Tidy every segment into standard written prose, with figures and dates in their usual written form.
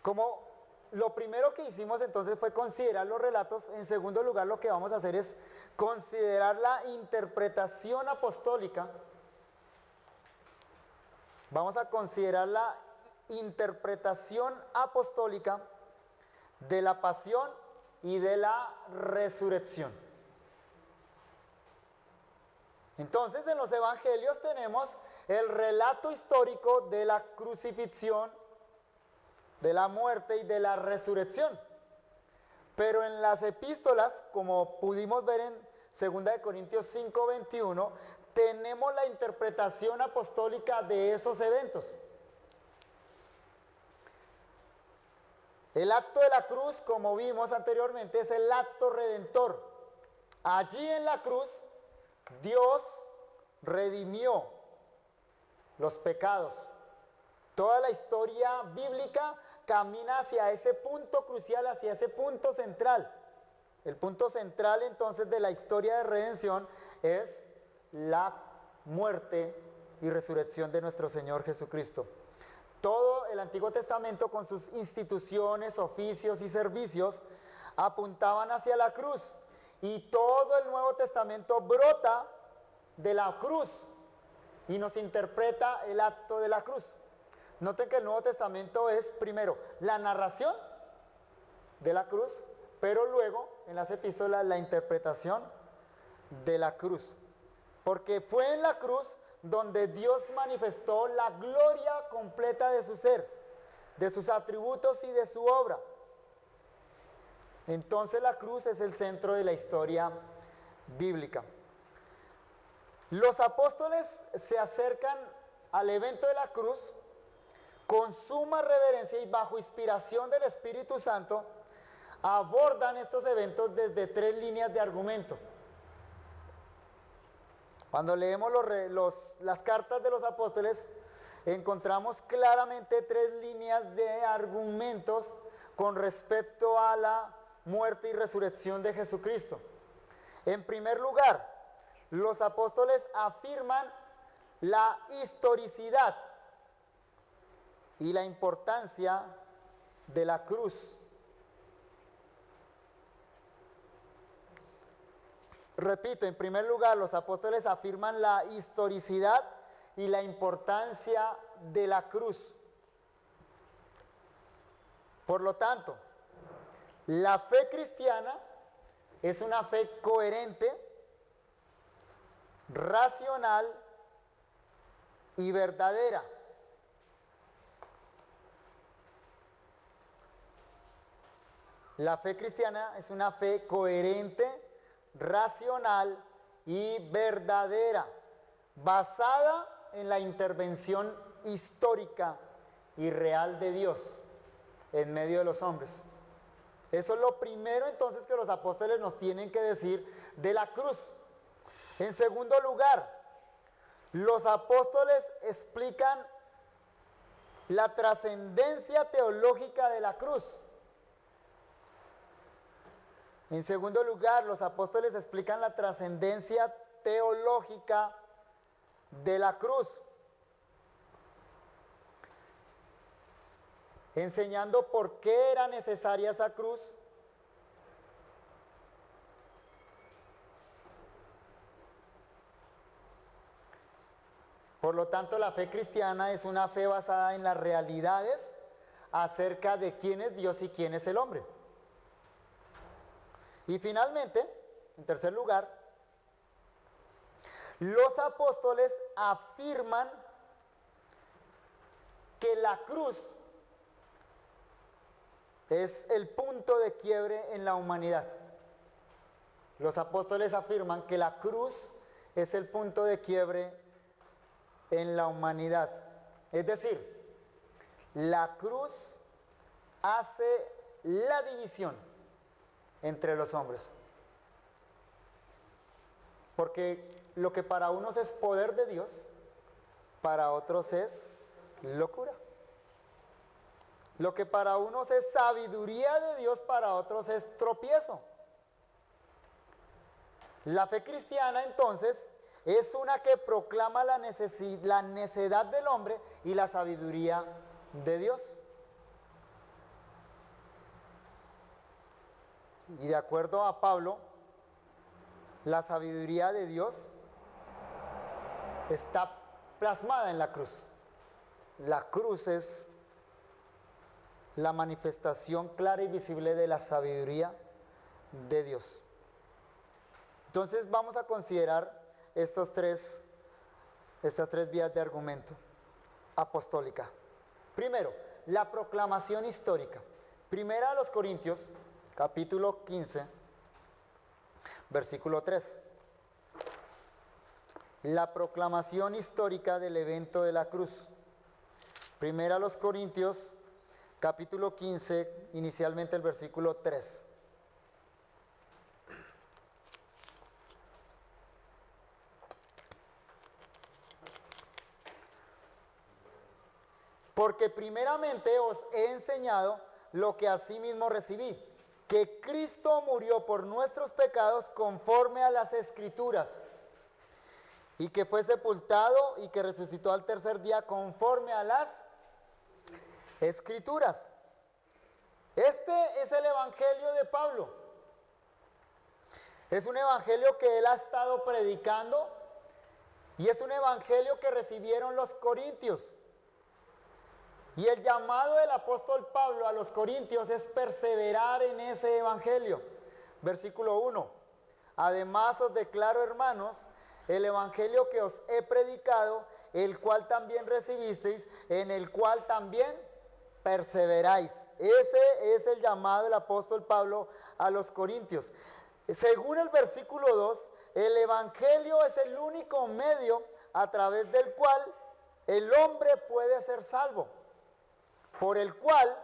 Como lo primero que hicimos entonces fue considerar los relatos, en segundo lugar lo que vamos a hacer es considerar la interpretación apostólica. Vamos a considerar la interpretación apostólica de la pasión y de la resurrección. Entonces, en los evangelios tenemos el relato histórico de la crucifixión, de la muerte y de la resurrección. Pero en las epístolas, como pudimos ver en 2 Corintios 5:21, tenemos la interpretación apostólica de esos eventos. El acto de la cruz, como vimos anteriormente, es el acto redentor. Allí en la cruz, Dios redimió los pecados. Toda la historia bíblica camina hacia ese punto crucial, hacia ese punto central. El punto central entonces de la historia de redención es la muerte y resurrección de nuestro Señor Jesucristo. Todo el Antiguo Testamento con sus instituciones, oficios y servicios apuntaban hacia la cruz, y todo el Nuevo Testamento brota de la cruz y nos interpreta el acto de la cruz. Noten que el Nuevo Testamento es primero la narración de la cruz, pero luego en las epístolas la interpretación de la cruz. Porque fue en la cruz donde Dios manifestó la gloria completa de su ser, de sus atributos y de su obra. Entonces la cruz es el centro de la historia bíblica. Los apóstoles se acercan al evento de la cruz con suma reverencia y bajo inspiración del Espíritu Santo, abordan estos eventos desde tres líneas de argumento. Cuando leemos las cartas de los apóstoles, encontramos claramente tres líneas de argumentos con respecto a la muerte y resurrección de Jesucristo. En primer lugar, los apóstoles afirman la historicidad y la importancia de la cruz. Repito, en primer lugar, los apóstoles afirman la historicidad y la importancia de la cruz. Por lo tanto, la fe cristiana es una fe coherente, racional y verdadera. La fe cristiana es una fe coherente, racional y verdadera, basada en la intervención histórica y real de Dios en medio de los hombres. Eso es lo primero entonces que los apóstoles nos tienen que decir de la cruz. En segundo lugar, los apóstoles explican la trascendencia teológica de la cruz. En segundo lugar, los apóstoles explican la trascendencia teológica de la cruz, enseñando por qué era necesaria esa cruz, por lo tanto, la fe cristiana es una fe basada en las realidades acerca de quién es Dios y quién es el hombre. Y finalmente, en tercer lugar, los apóstoles afirman que la cruz es el punto de quiebre en la humanidad. Los apóstoles afirman que la cruz es el punto de quiebre en la humanidad. Es decir, la cruz hace la división entre los hombres. Porque lo que para unos es poder de Dios, para otros es locura. Lo que para unos es sabiduría de Dios, para otros es tropiezo. La fe cristiana entonces es una que proclama la necedad del hombre y la sabiduría de Dios. Y de acuerdo a Pablo, la sabiduría de Dios está plasmada en la cruz. La cruz es la manifestación clara y visible de la sabiduría de Dios. Entonces vamos a considerar estas tres vías de argumento apostólica. Primero, la proclamación histórica. Primera a los Corintios, capítulo 15, versículo 3. La proclamación histórica del evento de la cruz. Primera a los Corintios, capítulo 15, inicialmente el versículo 3. Porque primeramente os he enseñado lo que asimismo recibí, que Cristo murió por nuestros pecados conforme a las Escrituras, y que fue sepultado y que resucitó al tercer día conforme a las Escrituras. Este es el evangelio de Pablo. Es un evangelio que él ha estado predicando y es un evangelio que recibieron los corintios. Y el llamado del apóstol Pablo a los corintios es perseverar en ese evangelio. Versículo 1. Además os declaro, hermanos, el evangelio que os he predicado, el cual también recibisteis, en el cual también perseveráis. Ese es el llamado del apóstol Pablo a los corintios. Según el versículo 2, el evangelio es el único medio a través del cual el hombre puede ser salvo. Por el cual,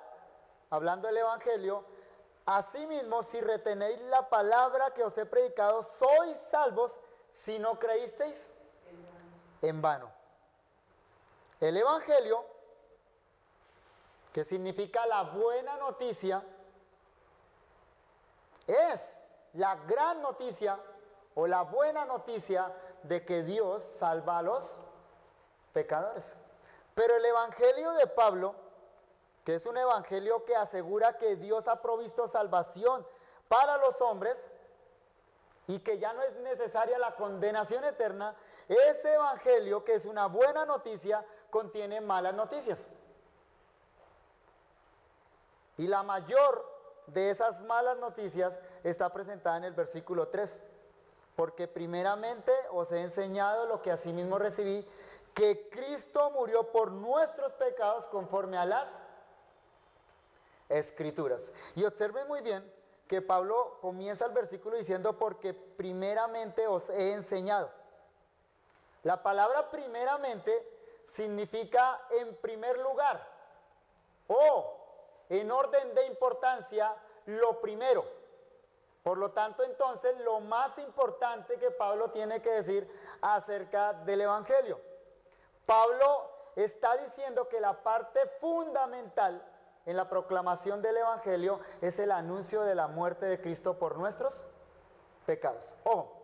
hablando del evangelio, asimismo, si retenéis la palabra que os he predicado, sois salvos si no creísteis en vano. El evangelio, que significa la buena noticia, es la gran noticia o la buena noticia de que Dios salva a los pecadores. Pero el evangelio de Pablo, que es un evangelio que asegura que Dios ha provisto salvación para los hombres y que ya no es necesaria la condenación eterna, ese evangelio, que es una buena noticia, contiene malas noticias. Y la mayor de esas malas noticias está presentada en el versículo 3. Porque primeramente os he enseñado lo que asimismo recibí, que Cristo murió por nuestros pecados conforme a las Escrituras. Y observen muy bien que Pablo comienza el versículo diciendo porque primeramente os he enseñado. La palabra primeramente significa en primer lugar o en orden de importancia lo primero. Por lo tanto, entonces, lo más importante que Pablo tiene que decir acerca del evangelio. Pablo está diciendo que la parte fundamental en la proclamación del evangelio es el anuncio de la muerte de Cristo por nuestros pecados. Ojo,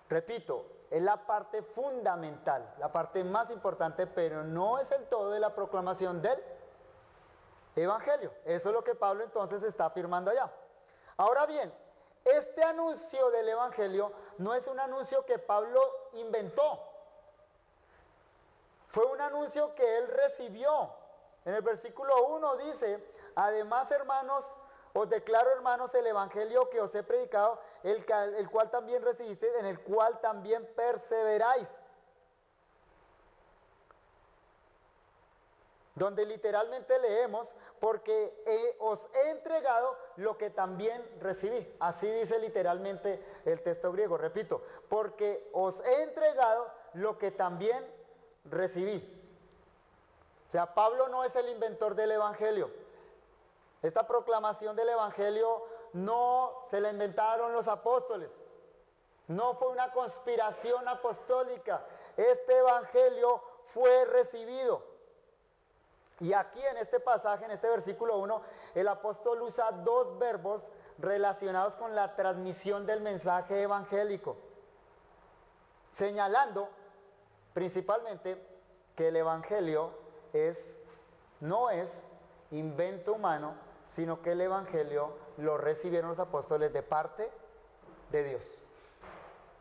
repito, es la parte fundamental, la parte más importante, pero no es el todo de la proclamación del evangelio. Eso es lo que Pablo entonces está afirmando allá. Ahora bien, este anuncio del evangelio no es un anuncio que Pablo inventó. Fue un anuncio que él recibió. En el versículo 1 dice, además, hermanos, os declaro, hermanos, el evangelio que os he predicado, el cual también recibisteis, en el cual también perseveráis. Donde literalmente leemos, porque os he entregado lo que también recibí. Así dice literalmente el texto griego. Repito, porque os he entregado lo que también recibí. O sea, Pablo no es el inventor del evangelio. Esta proclamación del evangelio no se la inventaron los apóstoles. No fue una conspiración apostólica. Este evangelio fue recibido. Y aquí en este pasaje, en este versículo 1, el apóstol usa dos verbos relacionados con la transmisión del mensaje evangélico, señalando principalmente que el evangelio no es invento humano, sino que el Evangelio lo recibieron los apóstoles de parte de Dios.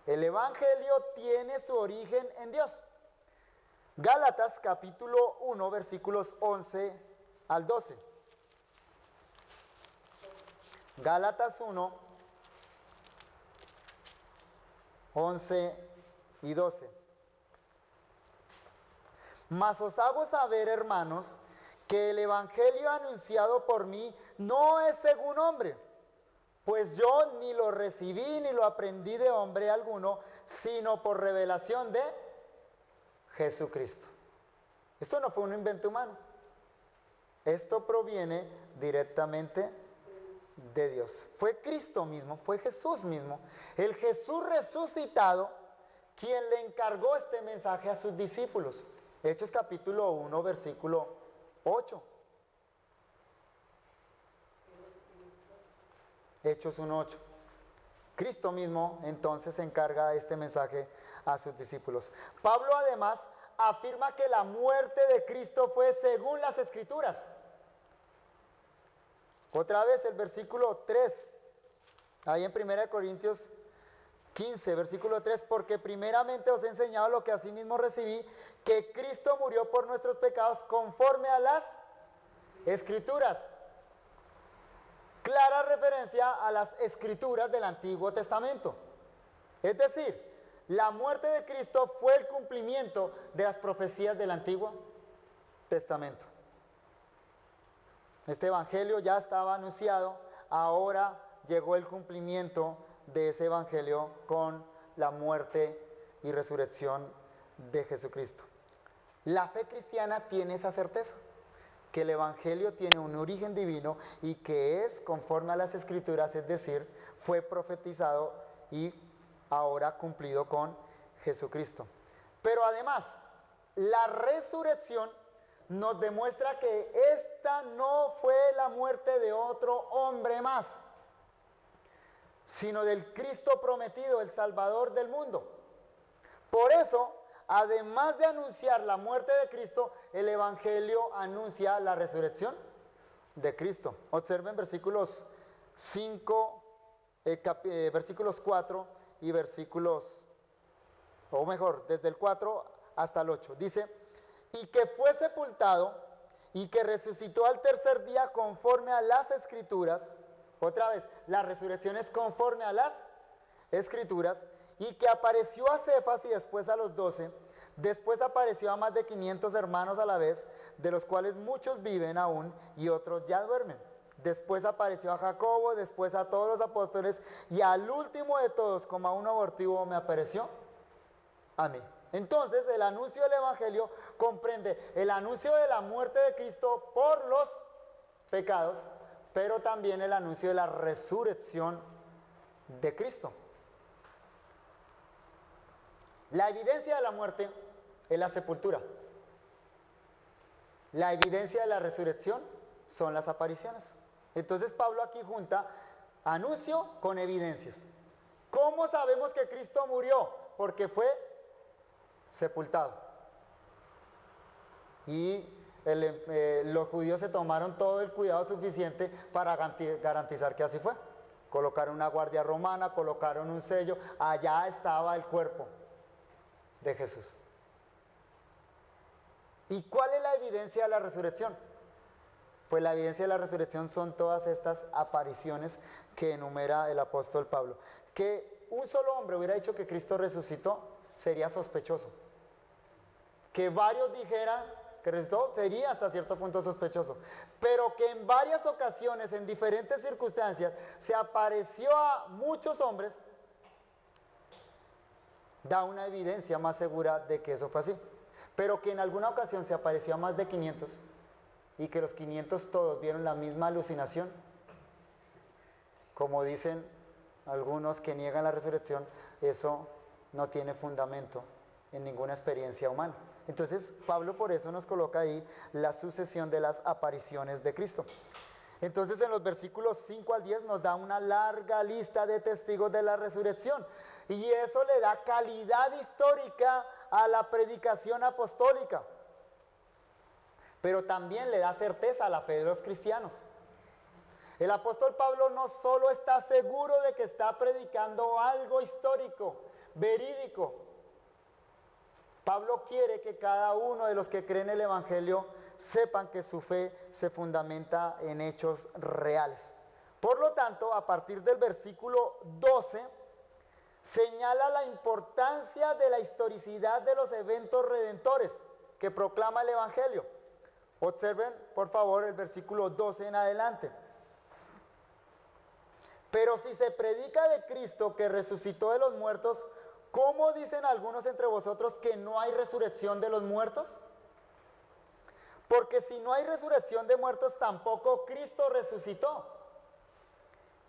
El Evangelio tiene su origen en Dios. Gálatas capítulo 1, versículos 11 al 12. Gálatas 1, 11 y 12. Mas os hago saber, hermanos, que el Evangelio anunciado por mí no es según hombre, pues yo ni lo recibí ni lo aprendí de hombre alguno, sino por revelación de Jesucristo. Esto no fue un invento humano. Esto proviene directamente de Dios. Fue Cristo mismo, fue Jesús mismo, el Jesús resucitado, quien le encargó este mensaje a sus discípulos. Hechos capítulo 1, versículo 8. Hechos 1:8. Cristo mismo entonces se encarga de este mensaje a sus discípulos. Pablo además afirma que la muerte de Cristo fue según las Escrituras. Otra vez el versículo 3, ahí en 1 Corintios 15, versículo 3, porque primeramente os he enseñado lo que asimismo recibí, que Cristo murió por nuestros pecados conforme a las Escrituras. Clara referencia a las Escrituras del Antiguo Testamento. Es decir, la muerte de Cristo fue el cumplimiento de las profecías del Antiguo Testamento. Este evangelio ya estaba anunciado, ahora llegó el cumplimiento de ese evangelio con la muerte y resurrección de Jesucristo. La fe cristiana tiene esa certeza, que el evangelio tiene un origen divino y que es conforme a las Escrituras, es decir, fue profetizado y ahora cumplido con Jesucristo. Pero además, la resurrección nos demuestra que esta no fue la muerte de otro hombre más, sino del Cristo prometido, el Salvador del mundo. Por eso, además de anunciar la muerte de Cristo, el Evangelio anuncia la resurrección de Cristo. Observen versículos 5, versículos 4 y versículos, o mejor, desde el 4 hasta el 8. Dice, y que fue sepultado y que resucitó al tercer día conforme a las Escrituras. Otra vez, la resurrección es conforme a las Escrituras, y que apareció a Cefas y después a los 12, después apareció a más de 500 hermanos a la vez, de los cuales muchos viven aún y otros ya duermen. Después apareció a Jacobo, después a todos los apóstoles, y al último de todos, como a un abortivo, me apareció a mí. Entonces, el anuncio del Evangelio comprende el anuncio de la muerte de Cristo por los pecados, pero también el anuncio de la resurrección de Cristo. La evidencia de la muerte es la sepultura. La evidencia de la resurrección son las apariciones. Entonces Pablo aquí junta anuncio con evidencias. ¿Cómo sabemos que Cristo murió? Porque fue sepultado. Y los judíos se tomaron todo el cuidado suficiente para garantizar que así fue. Colocaron una guardia romana, colocaron un sello, allá estaba el cuerpo de Jesús. ¿Y cuál es la evidencia de la resurrección? Pues la evidencia de la resurrección son todas estas apariciones que enumera el apóstol Pablo. Que un solo hombre hubiera dicho que Cristo resucitó sería sospechoso. Que varios dijeran que resucitó sería hasta cierto punto sospechoso. Pero que en varias ocasiones, en diferentes circunstancias, se apareció a muchos hombres, da una evidencia más segura de que eso fue así. Pero que en alguna ocasión se apareció a más de 500 y que los 500 todos vieron la misma alucinación, como dicen algunos que niegan la resurrección, eso no tiene fundamento en ninguna experiencia humana. Entonces Pablo por eso nos coloca ahí la sucesión de las apariciones de Cristo. Entonces en los versículos 5 al 10 nos da una larga lista de testigos de la resurrección, y eso le da calidad histórica a la predicación apostólica, pero también le da certeza a la fe de los cristianos. El apóstol Pablo no solo está seguro de que está predicando algo histórico, verídico. Pablo quiere que cada uno de los que creen el Evangelio sepan que su fe se fundamenta en hechos reales. Por lo tanto, a partir del versículo 12, señala la importancia de la historicidad de los eventos redentores que proclama el Evangelio. Observen, por favor, el versículo 12 en adelante. Pero si se predica de Cristo que resucitó de los muertos, ¿cómo dicen algunos entre vosotros que no hay resurrección de los muertos? Porque si no hay resurrección de muertos, tampoco Cristo resucitó.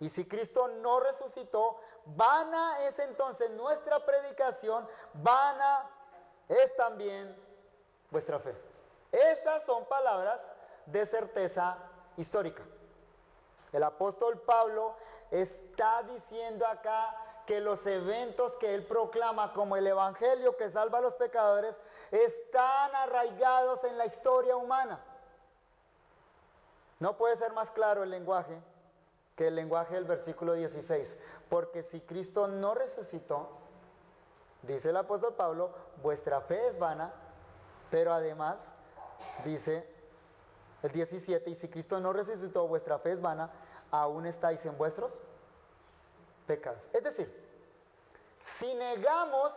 Y si Cristo no resucitó, vana es entonces nuestra predicación, vana es también vuestra fe. Esas son palabras de certeza histórica. El apóstol Pablo está diciendo acá que los eventos que él proclama como el evangelio que salva a los pecadores están arraigados en la historia humana. No puede ser más claro el lenguaje que el lenguaje del versículo 16, porque si Cristo no resucitó, dice el apóstol Pablo, vuestra fe es vana, pero además dice el 17, y si Cristo no resucitó, vuestra fe es vana, aún estáis en vuestros pecados. Es decir, si negamos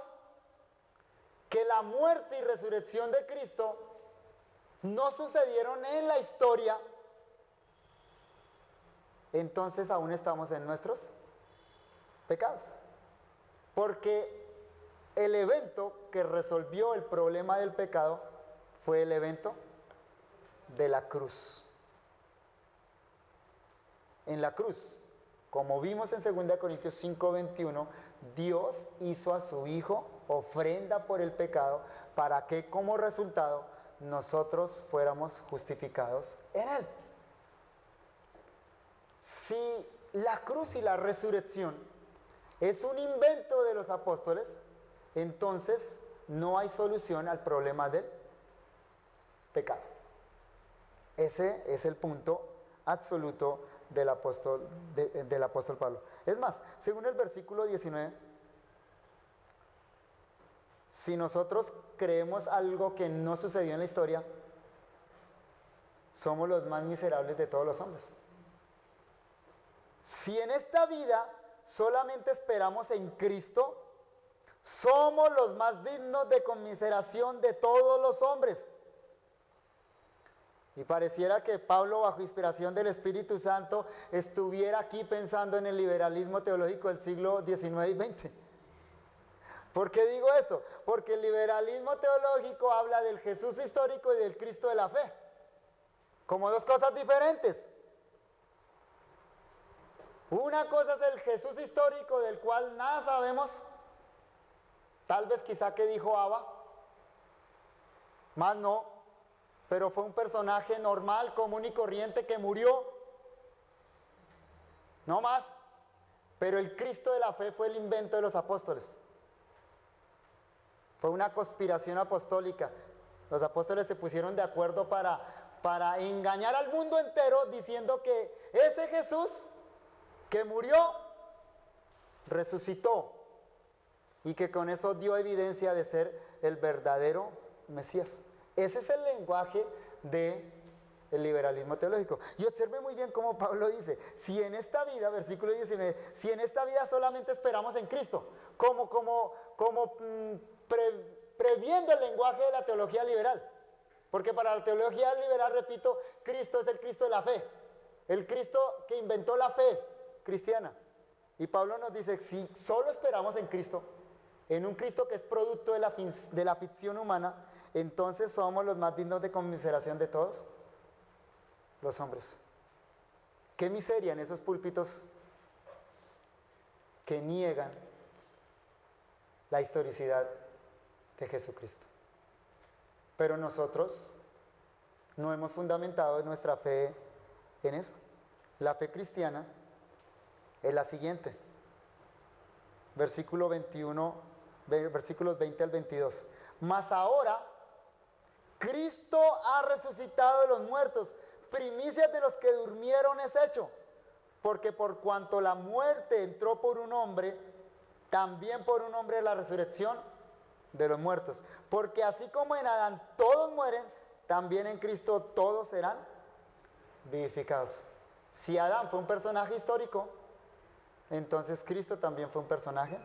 que la muerte y resurrección de Cristo no sucedieron en la historia, entonces aún estamos en nuestros pecados. Porque el evento que resolvió el problema del pecado fue el evento de la cruz. En la cruz, como vimos en 2 Corintios 5:21, Dios hizo a su Hijo ofrenda por el pecado para que como resultado nosotros fuéramos justificados en Él. Si la cruz y la resurrección es un invento de los apóstoles, entonces no hay solución al problema del pecado. Ese es el punto absoluto del apóstol Pablo. Es más, según el versículo 19, si nosotros creemos algo que no sucedió en la historia, somos los más miserables de todos los hombres. Si en esta vida solamente esperamos en Cristo, somos los más dignos de conmiseración de todos los hombres. Y pareciera que Pablo, bajo inspiración del Espíritu Santo, estuviera aquí pensando en el liberalismo teológico del siglo XIX y XX. ¿Por qué digo esto? Porque el liberalismo teológico habla del Jesús histórico y del Cristo de la fe, como dos cosas diferentes. Una cosa es el Jesús histórico del cual nada sabemos, tal vez quizá que dijo Abba, más no, pero fue un personaje normal, común y corriente que murió, no más. Pero el Cristo de la fe fue el invento de los apóstoles, fue una conspiración apostólica. Los apóstoles se pusieron de acuerdo para engañar al mundo entero diciendo que ese Jesús que murió, resucitó y que con eso dio evidencia de ser el verdadero Mesías. Ese es el lenguaje del liberalismo teológico. Y observe muy bien cómo Pablo dice, si en esta vida, versículo 19, si en esta vida solamente esperamos en Cristo, previendo el lenguaje de la teología liberal. Porque para la teología liberal, repito, Cristo es el Cristo de la fe, el Cristo que inventó la fe cristiana. Y Pablo nos dice, si solo esperamos en Cristo, en un Cristo que es producto de la ficción humana, entonces somos los más dignos de conmiseración de todos los hombres. Qué miseria en esos púlpitos que niegan la historicidad de Jesucristo. Pero nosotros no hemos fundamentado nuestra fe en eso. La fe cristiana es la siguiente. Versículo 21, versículos 20 al 22. Mas ahora Cristo ha resucitado de los muertos, primicias de los que durmieron es hecho. porque por cuanto la muerte entró por un hombre, también por un hombre la resurrección de los muertos. Porque así como en Adán todos mueren, también en Cristo todos serán vivificados. Si Adán fue un personaje histórico, entonces Cristo también fue un personaje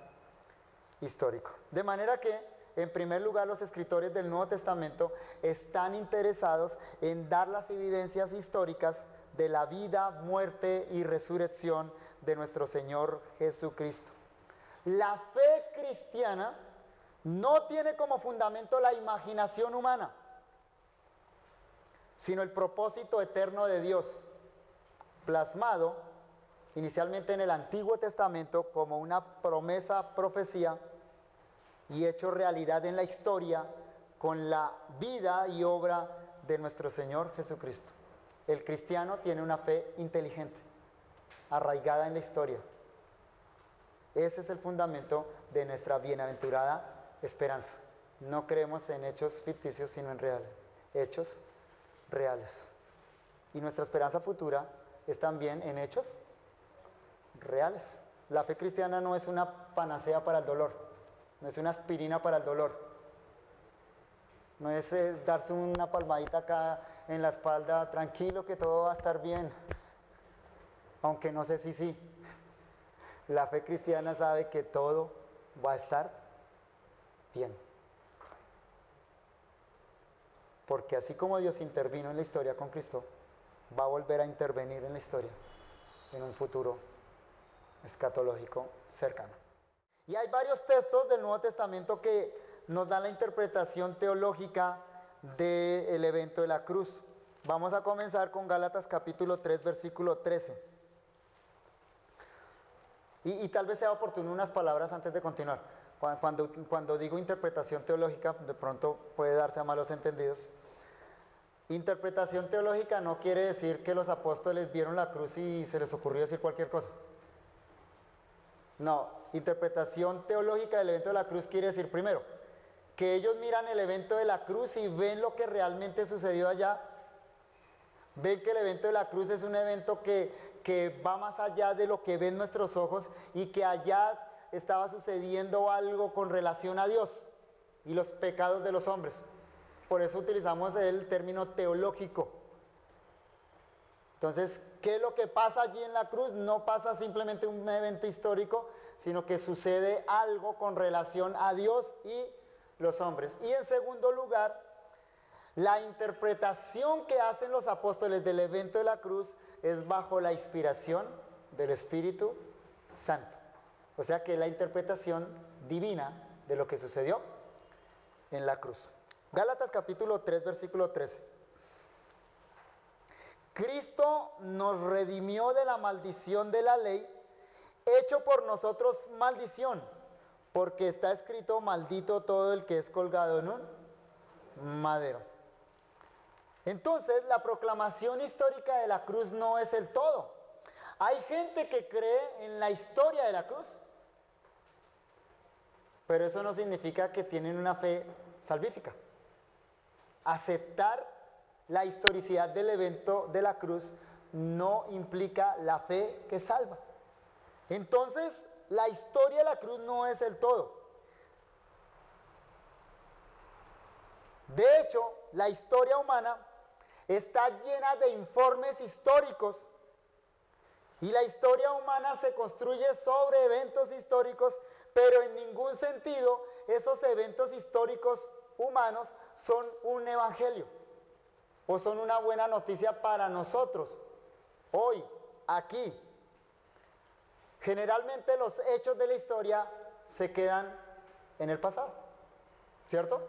histórico. De manera que, en primer lugar, los escritores del Nuevo Testamento están interesados en dar las evidencias históricas de la vida, muerte y resurrección de nuestro Señor Jesucristo. La fe cristiana no tiene como fundamento la imaginación humana, sino el propósito eterno de Dios, plasmado inicialmente en el Antiguo Testamento como una promesa, profecía, y hecho realidad en la historia con la vida y obra de nuestro Señor Jesucristo. El cristiano tiene una fe inteligente, arraigada en la historia. Ese es el fundamento de nuestra bienaventurada esperanza. No creemos en hechos ficticios, sino en reales, hechos reales. Y nuestra esperanza futura es también en hechos reales. La fe cristiana no es una panacea para el dolor, no es una aspirina para el dolor, no es darse una palmadita acá en la espalda, tranquilo que todo va a estar bien, aunque no sé si sí. La fe cristiana sabe que todo va a estar bien. Porque así como Dios intervino en la historia con Cristo, va a volver a intervenir en la historia en un futuro escatológico cercano. Y hay varios textos del Nuevo Testamento que nos dan la interpretación teológica del evento de la cruz. Vamos a comenzar con Gálatas capítulo 3, versículo 13. Y tal vez sea oportuno unas palabras antes de continuar. Cuando digo interpretación teológica, de pronto puede darse a malos entendidos. Interpretación teológica no quiere decir que los apóstoles vieron la cruz y se les ocurrió decir cualquier cosa. No, interpretación teológica del evento de la cruz quiere decir, primero, que ellos miran el evento de la cruz y ven lo que realmente sucedió allá. Ven que el evento de la cruz es un evento que va más allá de lo que ven nuestros ojos y que allá estaba sucediendo algo con relación a Dios y los pecados de los hombres. Por eso utilizamos el término teológico. Entonces, ¿qué es lo que pasa allí en la cruz? No pasa simplemente un evento histórico, sino que sucede algo con relación a Dios y los hombres. Y en segundo lugar, la interpretación que hacen los apóstoles del evento de la cruz es bajo la inspiración del Espíritu Santo. O sea que la interpretación divina de lo que sucedió en la cruz. Gálatas capítulo 3, versículo 13. Cristo nos redimió de la maldición de la ley, hecho por nosotros maldición, porque está escrito: maldito todo el que es colgado en un madero. Entonces, la proclamación histórica de la cruz no es el todo. Hay gente que cree en la historia de la cruz, pero eso no significa que tienen una fe salvífica. Aceptar la historicidad del evento de la cruz no implica la fe que salva. Entonces, la historia de la cruz no es el todo. De hecho, la historia humana está llena de informes históricos y la historia humana se construye sobre eventos históricos, pero en ningún sentido esos eventos históricos humanos son un evangelio o son una buena noticia para nosotros hoy, aquí. Generalmente los hechos de la historia se quedan en el pasado, ¿cierto?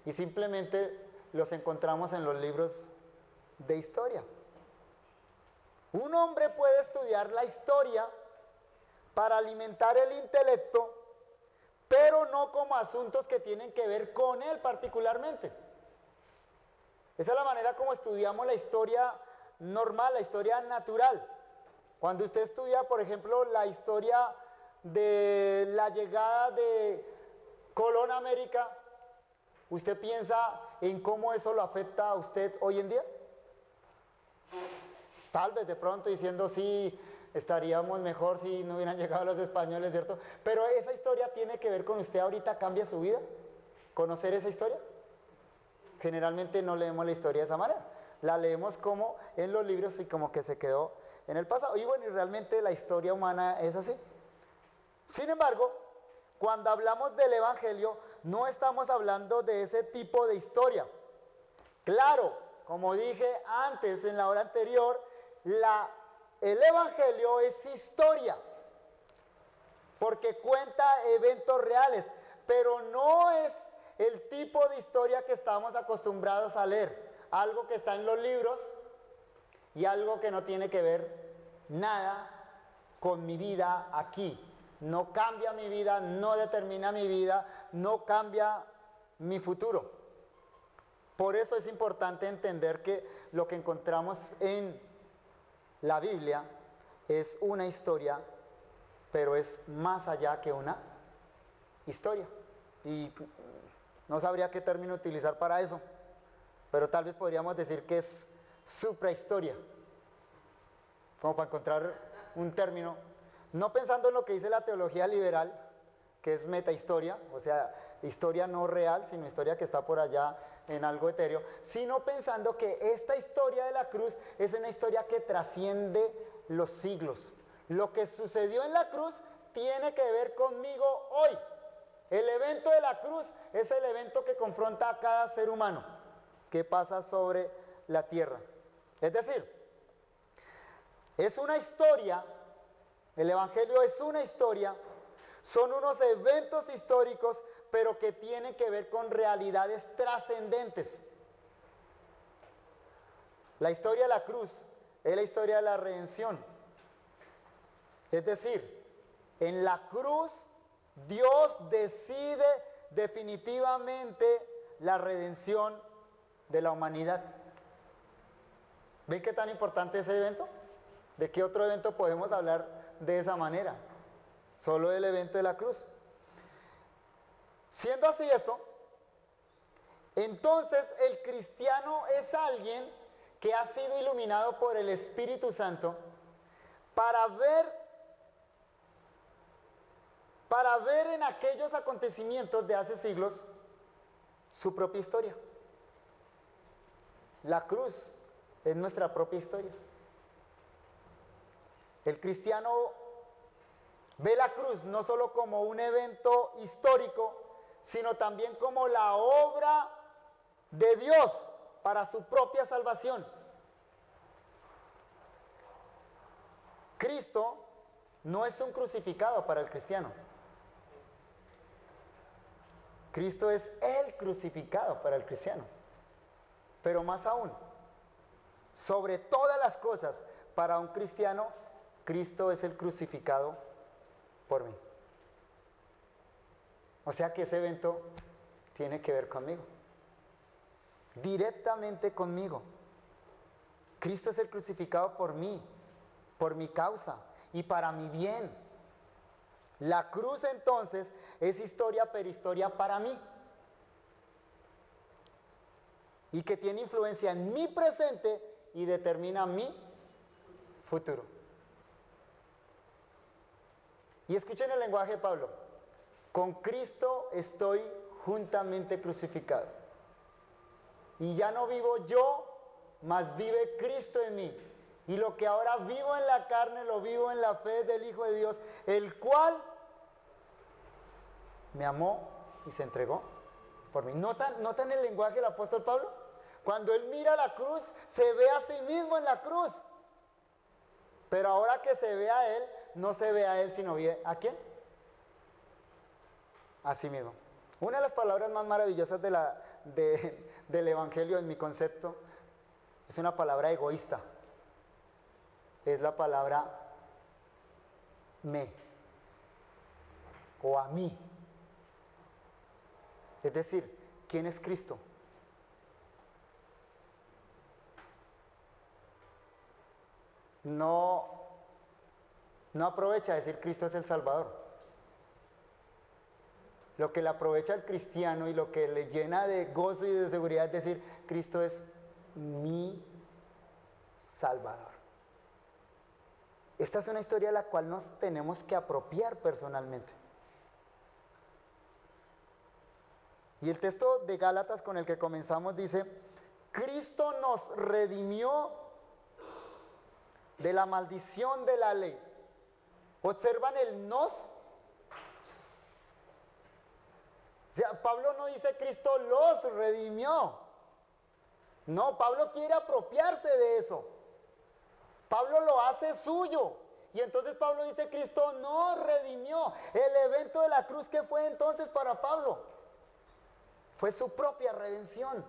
Y simplemente los encontramos en los libros de historia. Un hombre puede estudiar la historia para alimentar el intelecto, pero no como asuntos que tienen que ver con él particularmente. Esa es la manera como estudiamos la historia normal, la historia natural. Cuando usted estudia, por ejemplo, la historia de la llegada de Colón a América, ¿usted piensa en cómo eso lo afecta a usted hoy en día? Tal vez de pronto diciendo sí, estaríamos mejor si no hubieran llegado los españoles, ¿cierto? Pero esa historia tiene que ver con usted ahorita, cambia su vida, conocer esa historia. Generalmente no leemos la historia de esa manera, la leemos como en los libros y como que se quedó en el pasado. Y bueno, y realmente la historia humana es así. Sin embargo, cuando hablamos del Evangelio, no estamos hablando de ese tipo de historia. Claro, como dije antes en la hora anterior, el Evangelio es historia, porque cuenta eventos reales, pero no es el tipo de historia que estamos acostumbrados a leer, algo que está en los libros y algo que no tiene que ver nada con mi vida aquí. No cambia mi vida, no determina mi vida, no cambia mi futuro. Por eso es importante entender que lo que encontramos en la Biblia es una historia, pero es más allá que una historia. Y no sabría qué término utilizar para eso, pero tal vez podríamos decir que es suprahistoria, como para encontrar un término, no pensando en lo que dice la teología liberal, que es metahistoria, o sea, historia no real, sino historia que está por allá en algo etéreo, sino pensando que esta historia de la cruz es una historia que trasciende los siglos. Lo que sucedió en la cruz tiene que ver conmigo hoy. El evento de la cruz es el evento que confronta a cada ser humano que pasa sobre la tierra. Es decir, es una historia, el Evangelio es una historia, son unos eventos históricos, pero que tienen que ver con realidades trascendentes. La historia de la cruz es la historia de la redención. Es decir, en la cruz Dios decide definitivamente la redención de la humanidad. ¿Ven qué tan importante es ese evento? ¿De qué otro evento podemos hablar de esa manera? Solo del evento de la cruz. Siendo así esto, entonces el cristiano es alguien que ha sido iluminado por el Espíritu Santo para ver en aquellos acontecimientos de hace siglos su propia historia. La cruz es nuestra propia historia. El cristiano ve la cruz no solo como un evento histórico, sino también como la obra de Dios para su propia salvación. Cristo no es un crucificado para el cristiano. Cristo es el crucificado para el cristiano. Pero más aún, sobre todas las cosas, para un cristiano, Cristo es el crucificado por mí. O sea que ese evento tiene que ver conmigo, directamente conmigo. Cristo es el crucificado por mí, por mi causa y para mi bien. La cruz entonces es historia peristoria para mí y que tiene influencia en mi presente y determina mi futuro. Y escuchen el lenguaje de Pablo: con Cristo estoy juntamente crucificado, y ya no vivo yo, mas vive Cristo en mí. Y lo que ahora vivo en la carne, lo vivo en la fe del Hijo de Dios, el cual me amó y se entregó por mí. ¿Notan el lenguaje del apóstol Pablo? Cuando él mira la cruz, se ve a sí mismo en la cruz. Pero ahora que se ve a él, no se ve a él, sino ve ¿a quién? A sí mismo. Una de las palabras más maravillosas del Evangelio, en mi concepto, es una palabra egoísta. Es la palabra me o a mí. Es decir, ¿quién es Cristo? No aprovecha decir Cristo es el Salvador. Lo que le aprovecha al cristiano y lo que le llena de gozo y de seguridad es decir, Cristo es mi Salvador. Esta es una historia a la cual nos tenemos que apropiar personalmente. Y el texto de Gálatas con el que comenzamos dice, Cristo nos redimió de la maldición de la ley. ¿Observan el nos? O sea, Pablo no dice Cristo los redimió. No, Pablo quiere apropiarse de eso. Pablo lo hace suyo. Y entonces Pablo dice, Cristo nos redimió. El evento de la cruz, ¿qué fue entonces para Pablo? Fue su propia redención.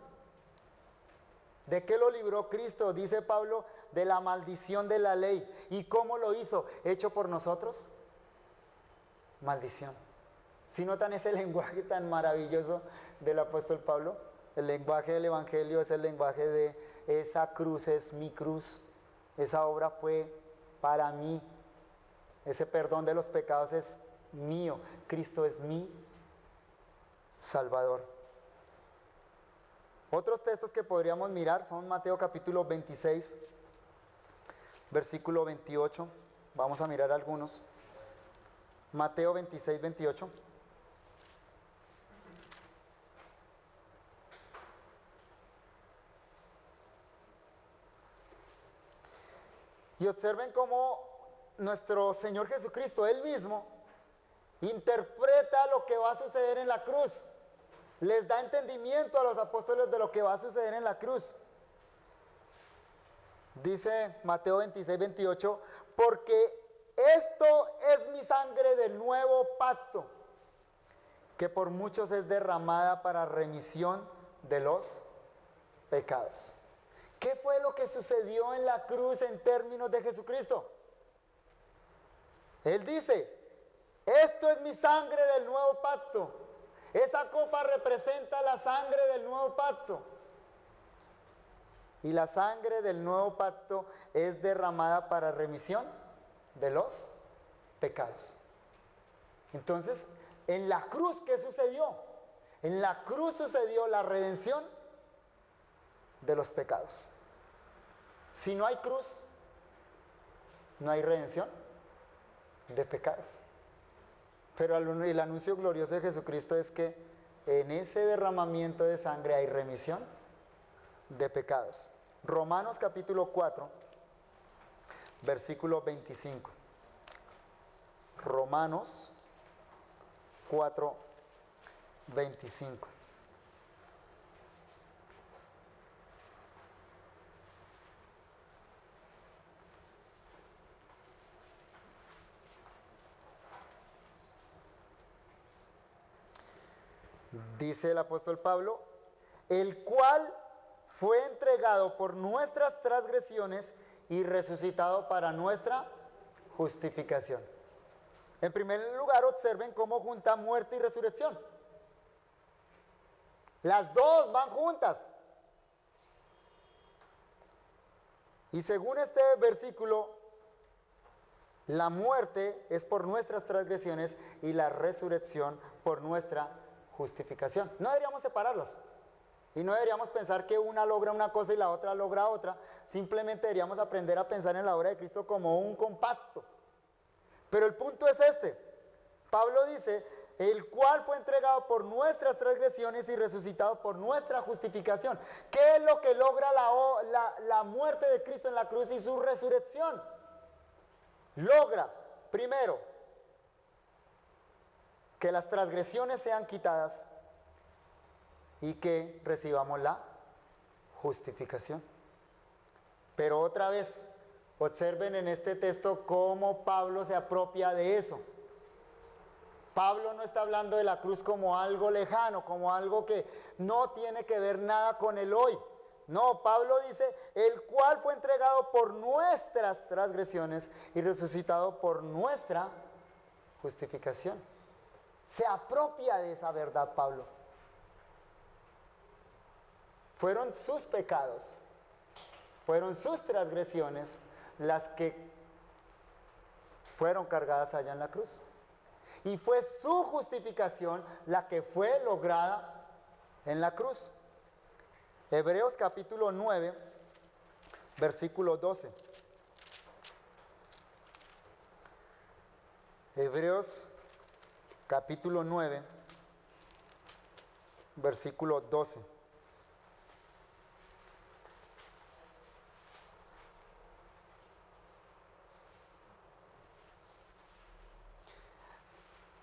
¿De qué lo libró Cristo? Dice Pablo, de la maldición de la ley. ¿Y cómo lo hizo? ¿Hecho por nosotros? Maldición. ¿Sí notan ese lenguaje tan maravilloso del apóstol Pablo? El lenguaje del Evangelio es el lenguaje de esa cruz es mi cruz. Esa obra fue para mí. Ese perdón de los pecados es mío. Cristo es mi Salvador. Otros textos que podríamos mirar son Mateo capítulo 26, versículo 28. Vamos a mirar algunos. Mateo 26, 28. Y observen cómo nuestro Señor Jesucristo, Él mismo, interpreta lo que va a suceder en la cruz. Les da entendimiento a los apóstoles de lo que va a suceder en la cruz. Dice Mateo 26, 28, porque esto es mi sangre del nuevo pacto, que por muchos es derramada para remisión de los pecados. ¿Qué fue lo que sucedió en la cruz en términos de Jesucristo? Él dice, esto es mi sangre del nuevo pacto. Esa copa representa la sangre del nuevo pacto. Y la sangre del nuevo pacto es derramada para remisión de los pecados. Entonces, en la cruz, ¿qué sucedió? En la cruz sucedió la redención de los pecados. Si no hay cruz, no hay redención de pecados. Pero el anuncio glorioso de Jesucristo es que en ese derramamiento de sangre hay remisión de pecados. Romanos capítulo 4, versículo 25. Romanos 4, 25. Dice el apóstol Pablo, el cual fue entregado por nuestras transgresiones y resucitado para nuestra justificación. En primer lugar, observen cómo junta muerte y resurrección. Las dos van juntas. Y según este versículo, la muerte es por nuestras transgresiones y la resurrección por nuestra justificación. No deberíamos separarlas. Y no deberíamos pensar que una logra una cosa y la otra logra otra. Simplemente deberíamos aprender a pensar en la obra de Cristo como un compacto. Pero el punto es este. Pablo dice, el cual fue entregado por nuestras transgresiones y resucitado por nuestra justificación. ¿Qué es lo que logra la muerte de Cristo en la cruz y su resurrección? Logra, primero, que las transgresiones sean quitadas y que recibamos la justificación. Pero otra vez, observen en este texto cómo Pablo se apropia de eso. Pablo no está hablando de la cruz como algo lejano, como algo que no tiene que ver nada con el hoy. No, Pablo dice, el cual fue entregado por nuestras transgresiones y resucitado por nuestra justificación. Se apropia de esa verdad Pablo. Fueron sus pecados, fueron sus transgresiones las que fueron cargadas allá en la cruz. Y fue su justificación la que fue lograda en la cruz. Hebreos capítulo 9, versículo 12. Hebreos capítulo 9, versículo 12.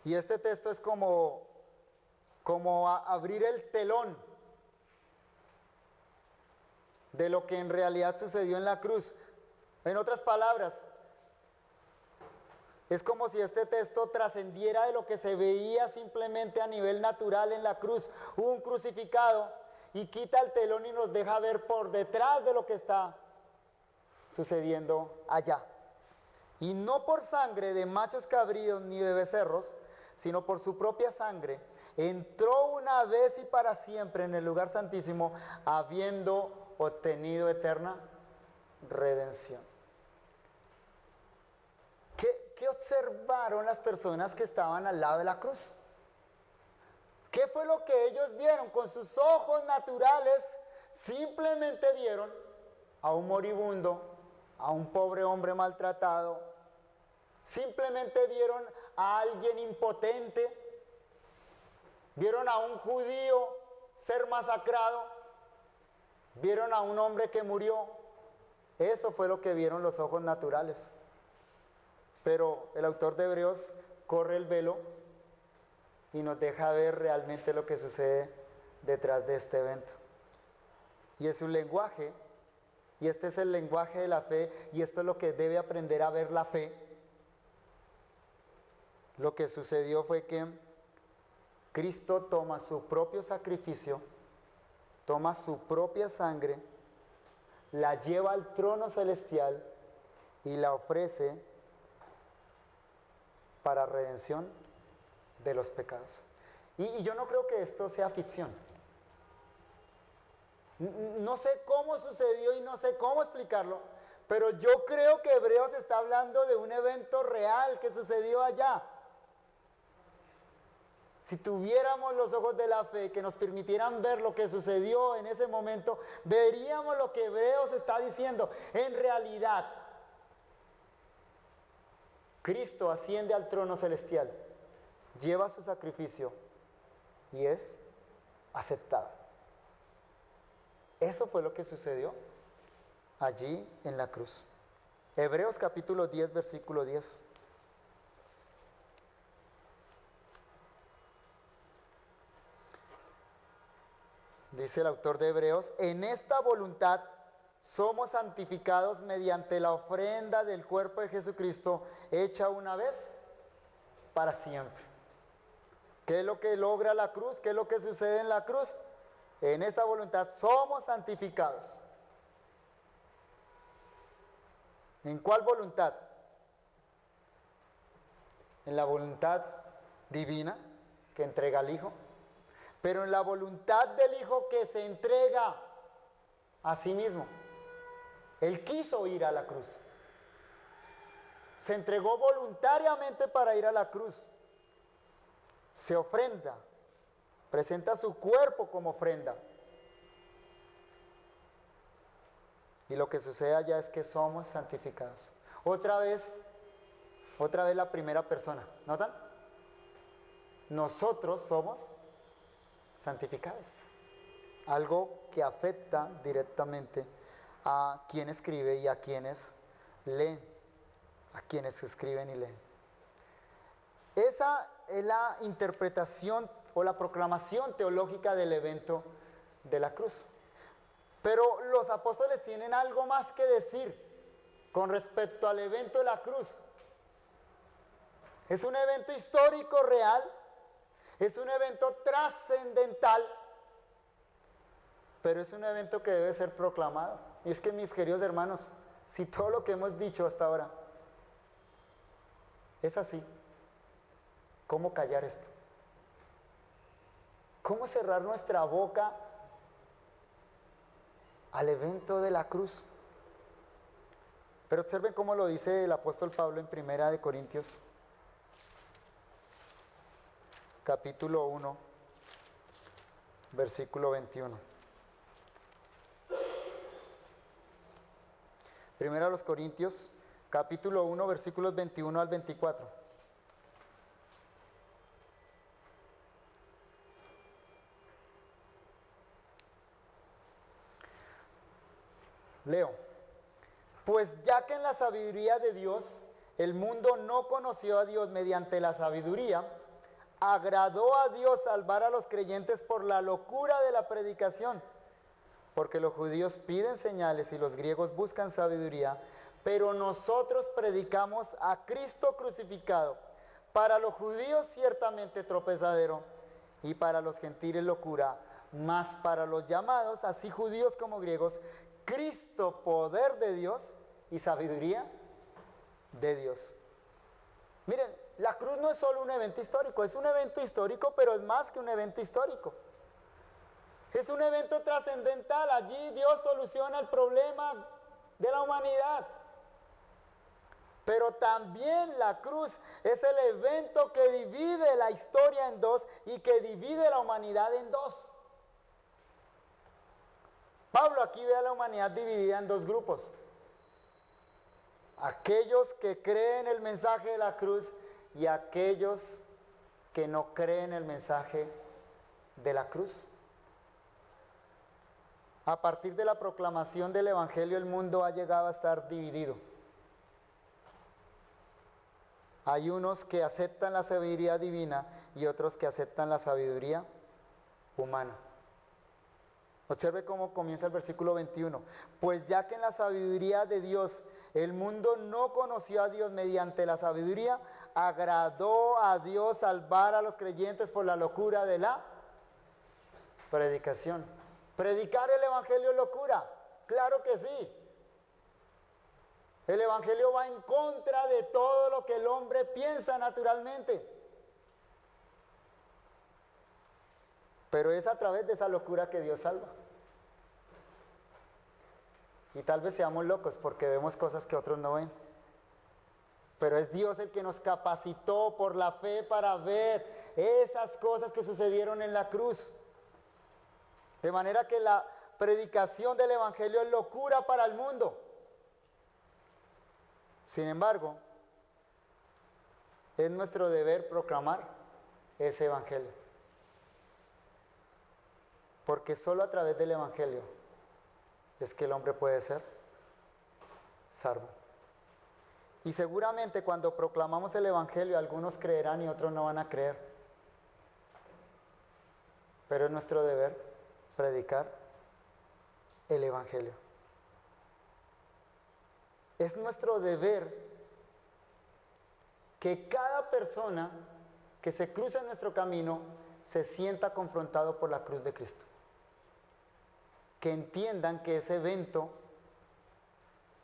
Y este texto es como abrir el telón de lo que en realidad sucedió en la cruz. En otras palabras, es como si este texto trascendiera de lo que se veía simplemente a nivel natural en la cruz. Un crucificado y quita el telón y nos deja ver por detrás de lo que está sucediendo allá. Y no por sangre de machos cabríos ni de becerros, sino por su propia sangre, entró una vez y para siempre en el lugar santísimo, habiendo obtenido eterna redención. ¿Qué observaron las personas que estaban al lado de la cruz? ¿Qué fue lo que ellos vieron? Con sus ojos naturales simplemente vieron a un moribundo, a un pobre hombre maltratado, simplemente vieron a alguien impotente, vieron a un judío ser masacrado, vieron a un hombre que murió. Eso fue lo que vieron los ojos naturales. Pero el autor de Hebreos corre el velo y nos deja ver realmente lo que sucede detrás de este evento. Y es un lenguaje, y este es el lenguaje de la fe, y esto es lo que debe aprender a ver la fe. Lo que sucedió fue que Cristo toma su propio sacrificio, toma su propia sangre, la lleva al trono celestial y la ofrece para redención de los pecados. Y yo no creo que esto sea ficción. No sé cómo sucedió y no sé cómo explicarlo, pero yo creo que Hebreos está hablando de un evento real que sucedió allá. Si tuviéramos los ojos de la fe que nos permitieran ver lo que sucedió en ese momento, veríamos lo que Hebreos está diciendo. En realidad, Cristo asciende al trono celestial, lleva su sacrificio y es aceptado. Eso fue lo que sucedió allí en la cruz. Hebreos capítulo 10, versículo 10. Dice el autor de Hebreos, en esta voluntad somos santificados mediante la ofrenda del cuerpo de Jesucristo, hecha una vez para siempre. ¿Qué es lo que logra la cruz? ¿Qué es lo que sucede en la cruz? En esta voluntad somos santificados. ¿En cuál voluntad? En la voluntad divina que entrega al Hijo, pero en la voluntad del Hijo que se entrega a sí mismo. Él quiso ir a la cruz. Se entregó voluntariamente para ir a la cruz. Se ofrenda, presenta su cuerpo como ofrenda. Y lo que sucede allá es que somos santificados. Otra vez la primera persona. ¿Notan? Nosotros somos santificados. Algo que afecta directamente a quien escribe y a quienes leen, a quienes escriben y leen. Esa es la interpretación o la proclamación teológica del evento de la cruz. Pero los apóstoles tienen algo más que decir con respecto al evento de la cruz. Es un evento histórico real, es un evento trascendental, pero es un evento que debe ser proclamado. Y es que, mis queridos hermanos, si todo lo que hemos dicho hasta ahora es así, ¿cómo callar esto? ¿Cómo cerrar nuestra boca al evento de la cruz? Pero observen cómo lo dice el apóstol Pablo en 1 Corintios, capítulo 1, versículo 21. 1 Corintios, capítulo 1, versículos 21 al 24. Leo. Pues ya que en la sabiduría de Dios el mundo no conoció a Dios mediante la sabiduría, agradó a Dios salvar a los creyentes por la locura de la predicación. Porque los judíos piden señales y los griegos buscan sabiduría, pero nosotros predicamos a Cristo crucificado. Para los judíos ciertamente tropezadero y para los gentiles locura, mas para los llamados, así judíos como griegos, Cristo poder de Dios y sabiduría de Dios. Miren, la cruz no es solo un evento histórico, es un evento histórico, pero es más que un evento histórico. Es un evento trascendental. Allí Dios soluciona el problema de la humanidad. Pero también la cruz es el evento que divide la historia en dos y que divide la humanidad en dos. Pablo aquí ve a la humanidad dividida en dos grupos. Aquellos que creen el mensaje de la cruz y aquellos que no creen el mensaje de la cruz. A partir de la proclamación del Evangelio, el mundo ha llegado a estar dividido. Hay unos que aceptan la sabiduría divina y otros que aceptan la sabiduría humana. Observe cómo comienza el versículo 21. Pues ya que en la sabiduría de Dios el mundo no conoció a Dios mediante la sabiduría, agradó a Dios salvar a los creyentes por la locura de la predicación. ¿Predicar el Evangelio es locura? Claro que sí. El Evangelio va en contra de todo lo que el hombre piensa naturalmente. Pero es a través de esa locura que Dios salva. Y tal vez seamos locos porque vemos cosas que otros no ven. Pero es Dios el que nos capacitó por la fe para ver esas cosas que sucedieron en la cruz. De manera que la predicación del Evangelio es locura para el mundo. Sin embargo, es nuestro deber proclamar ese Evangelio. Porque solo a través del Evangelio es que el hombre puede ser salvo. Y seguramente cuando proclamamos el Evangelio, algunos creerán y otros no van a creer. Pero es nuestro deber predicar el Evangelio. Es nuestro deber que cada persona que se cruza en nuestro camino se sienta confrontado por la cruz de Cristo. Que entiendan que ese evento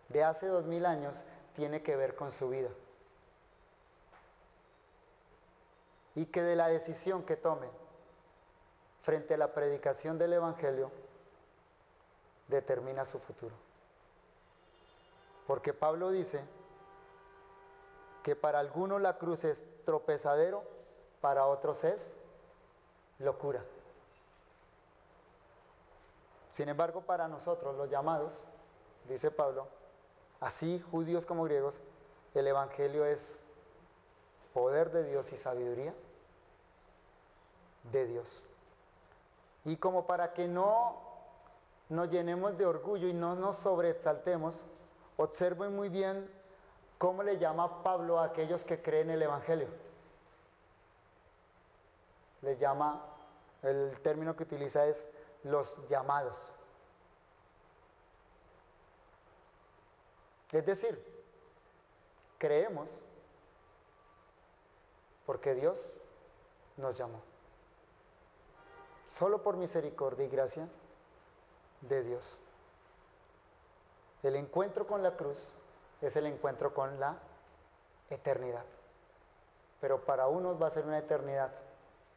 de hace 2000 años tiene que ver con su vida. Y que de la decisión que tomen frente a la predicación del Evangelio determina su futuro. Porque Pablo dice que para algunos la cruz es tropezadero, para otros es locura. Sin embargo, para nosotros, los llamados, dice Pablo, así judíos como griegos, el Evangelio es poder de Dios y sabiduría de Dios. Y como para que no nos llenemos de orgullo y no nos sobreexaltemos, observen muy bien cómo le llama Pablo a aquellos que creen el Evangelio. Le llama, el término que utiliza es los llamados. Es decir, creemos porque Dios nos llamó. Solo por misericordia y gracia de Dios. El encuentro con la cruz es el encuentro con la eternidad. Pero para unos va a ser una eternidad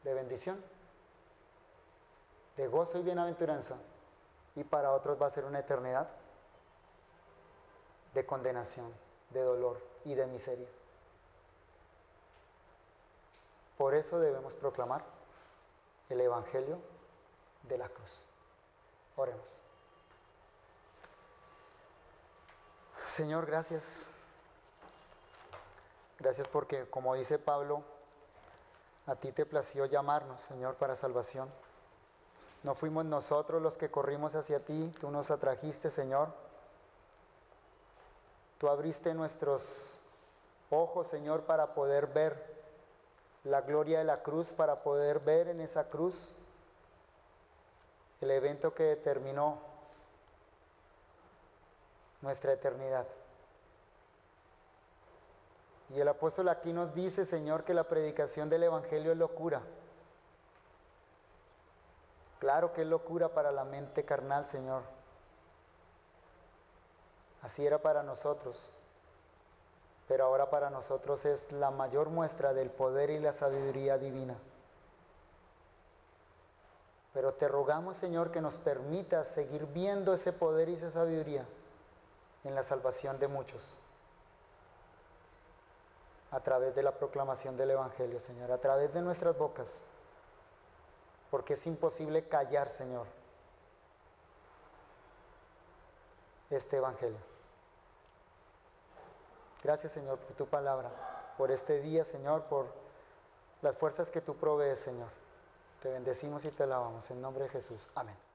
de bendición, de gozo y bienaventuranza, y para otros va a ser una eternidad de condenación, de dolor y de miseria. Por eso debemos proclamar el Evangelio de la cruz. Oremos. Señor, gracias. Gracias porque, como dice Pablo, a ti te plació llamarnos, Señor, para salvación. No fuimos nosotros los que corrimos hacia ti, tú nos atrajiste, Señor, Tú abriste nuestros ojos, Señor, para poder ver la gloria de la cruz, para poder ver en esa cruz el evento que determinó nuestra eternidad. Y el apóstol aquí nos dice, Señor, que la predicación del Evangelio es locura. Claro que es locura para la mente carnal, Señor. Así era para nosotros. Pero ahora para nosotros es la mayor muestra del poder y la sabiduría divina. Pero te rogamos, Señor, que nos permitas seguir viendo ese poder y esa sabiduría en la salvación de muchos. A través de la proclamación del Evangelio, Señor, a través de nuestras bocas. Porque es imposible callar, Señor, este Evangelio. Gracias, Señor, por tu palabra, por este día, Señor, por las fuerzas que tú provees, Señor. Te bendecimos y te alabamos en nombre de Jesús. Amén.